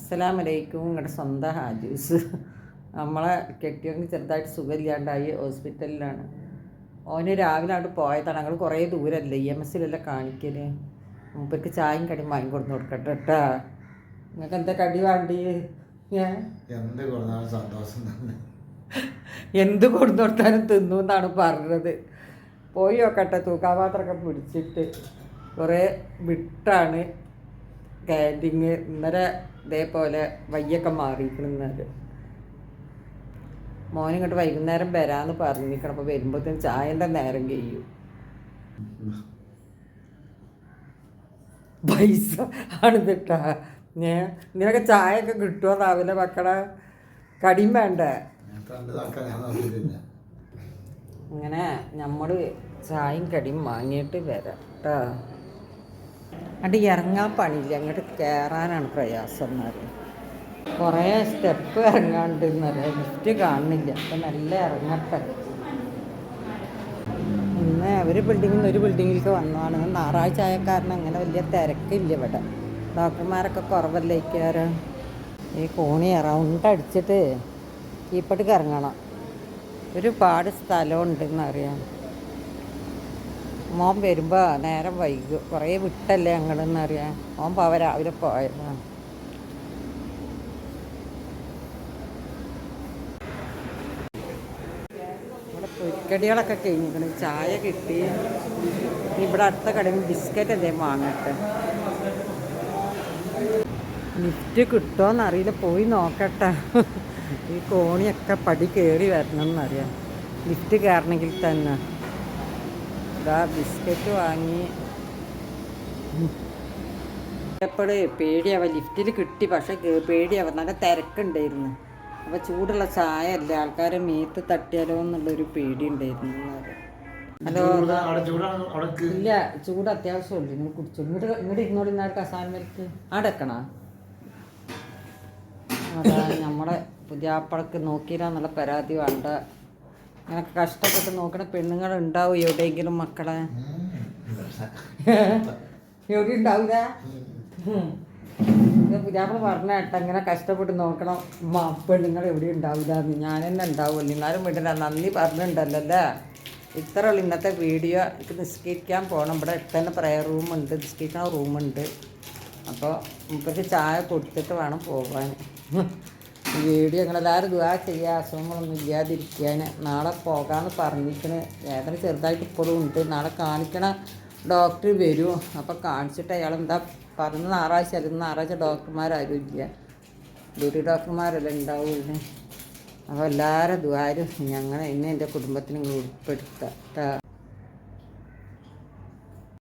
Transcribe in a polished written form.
അസ്സലാമലൈക്കും. നിങ്ങളുടെ സ്വന്തം ഹാജൂസ്. നമ്മളെ കെട്ടിയവന് ചെറുതായിട്ട് സുഖമില്ലാണ്ടായി ഹോസ്പിറ്റലിലാണ്. ഓന് രാവിലെ അവിടെ പോയതാണ്. ഞങ്ങൾ കുറേ ദൂരമല്ലേ, EMSലെല്ലാം കാണിക്കല്. മുമ്പേക്ക് ചായയും കടിയും വാങ്ങി കൊടുന്ന് കൊടുക്കട്ടെ കേട്ടാ. നിങ്ങൾക്ക് എന്താ കടി വേണ്ടി? എന്ത് കൊടുന്നു കൊടുത്താലും തിന്നു എന്നാണ് പറഞ്ഞത്. പോയി നോക്കട്ടെ. തൂക്കാപാത്രമൊക്കെ പിടിച്ചിട്ട് കുറേ വിട്ടാണ് ക്യാൻറ്റീങ്. ഇന്നലെ ഇതേപോലെ വയ്യൊക്കെ മാറിയിരിക്കണെന്നത്. മോനിങ്ങോട്ട് വൈകുന്നേരം വരാമെന്ന് പറഞ്ഞിരിക്കണം. അപ്പോൾ വരുമ്പോഴത്തേനും ചായൻ്റെ നേരം കഴിയും. പൈസ ആണ് കിട്ടാ. നിനക്ക് ചായയൊക്കെ കിട്ടുമോ രാവിലെ മക്കളെ? കടിയും വേണ്ടേ? അങ്ങനെ നമ്മൾ ചായയും കടിയും വാങ്ങിയിട്ട് വരാം കേട്ടോ. അങ്ങോട്ട് ഇറങ്ങാൻ പണിയില്ല, അങ്ങോട്ട് കയറാനാണ് പ്രയാസം എന്നറിയാം. കുറേ സ്റ്റെപ്പ് ഇറങ്ങാണ്ട് എന്നറിയാം. ലിഫ്റ്റ് കാണുന്നില്ല. അപ്പം നല്ല ഇറങ്ങട്ടെ. ഇന്ന് ഒരു ബിൽഡിങ്ങിൽ നിന്ന് ഒരു ബിൽഡിങ്ങിലേക്ക് വന്നതാണ്. ഞായറാഴ്ച ആയ കാരണം അങ്ങനെ വലിയ തിരക്കില്ല ഇവിടെ. ഡോക്ടർമാരൊക്കെ കുറവല്ലേക്കാറ്. ഈ കോണി റൗണ്ട് അടിച്ചിട്ട് കീപ്പട്ടിക്ക് ഇറങ്ങണം. ഒരുപാട് സ്ഥലമുണ്ടെന്നറിയാം. മോൻ വരുമ്പോൾ നേരം വൈകും. കുറേ വിട്ടല്ലേ ഞങ്ങളെന്നറിയാം. മോൻ പോവാൻ രാവിലെ പോയതാണ്. ഇവിടെ പൊരിക്കടികളൊക്കെ കഴിഞ്ഞിരിക്കണം. ചായ കിട്ടി. ഇവിടെ അടുത്ത കടയിൽ ബിസ്ക്കറ്റ് എന്തെങ്കിലും വാങ്ങട്ടെ. ലിഫ്റ്റ് കിട്ടുമോയെന്നറിയില്ല, പോയി നോക്കട്ടെ. ഈ കോണിയൊക്കെ പടി കയറി വരണം എന്നറിയാം ലിഫ്റ്റ് കയറണമെങ്കിൽ തന്നെ. ഇതാ ബിസ്ക്കറ്റ് വാങ്ങി. എപ്പോഴും പേടിയാവാം. ലിഫ്റ്റിൽ കിട്ടി, പക്ഷേ പേടിയാവാം. നല്ല തിരക്കുണ്ടായിരുന്നു. അപ്പോൾ ചൂടുള്ള ചായ അല്ലേ, ആൾക്കാരെ മേത്ത് തട്ടിയാലോ എന്നുള്ളൊരു പേടി ഉണ്ടായിരുന്നു. ഹലോ, ഇല്ല, ചൂട് അത്യാവശ്യമുണ്ട്. നിങ്ങൾ കുടിച്ചു. ഇങ്ങോട്ട് ഇരുന്നോട്. ഇന്നാൾ കസാൻമേൽക്ക് അടക്കണോ? അതാ നമ്മളെ പുതിയാപ്പളക്ക് നോക്കിയില്ല പരാതി വേണ്ട. അങ്ങനെ കഷ്ടപ്പെട്ട് നോക്കണ പെണ്ണുങ്ങൾ ഉണ്ടാവും എവിടെയെങ്കിലും മക്കളെ. എവിടെ ഉണ്ടാവില്ല. പുതിയാപ്പള പറഞ്ഞ കേട്ടോ, ഇങ്ങനെ കഷ്ടപ്പെട്ട് നോക്കണം പെണ്ണുങ്ങൾ എവിടെ ഉണ്ടാവില്ല എന്ന്. ഞാൻ തന്നെ ഉണ്ടാവുമല്ലോ. എന്നാലും വിടില്ല. നന്ദി പറഞ്ഞിട്ടുണ്ടല്ലോ അല്ലേ. ഇത്ര ഉള്ളു ഇന്നത്തെ വീഡിയോ. എനിക്ക് നിസ്കരിക്കാൻ പോകണം. ഇവിടെ തന്നെ പ്രയർ റൂമുണ്ട്, നിസ്കരിക്കുന്ന റൂമുണ്ട്. അപ്പോൾ മുപ്പത്തി ചായ കൊടുത്തിട്ട് വേണം പോകാൻ. വീഡിയോ ഞങ്ങളെല്ലാവരും ദുആ ചെയ്യുക, അസുഖങ്ങളൊന്നും ഇല്ലാതിരിക്കാൻ. നാളെ പോകാമെന്ന് പറഞ്ഞിരിക്കണ്. വേദന ചെറുതായിട്ട് ഇപ്പോഴും ഉണ്ട്. നാളെ കാണിക്കണ ഡോക്ടർ വരും. അപ്പോൾ കാണിച്ചിട്ട് അയാളെന്താ പറഞ്ഞ് ഞായറാഴ്ച അല്ലെങ്കിൽ ഞായറാഴ്ച ഡോക്ടർമാരും ഇല്ല, ഡ്യൂട്ടി ഡോക്ടർമാരെല്ലാം ഉണ്ടാവുള്ളൂ. അപ്പോൾ എല്ലാവരും ദുആരും എന്നെ എൻ്റെ കുടുംബത്തിന് ഉൾപ്പെടുത്താം.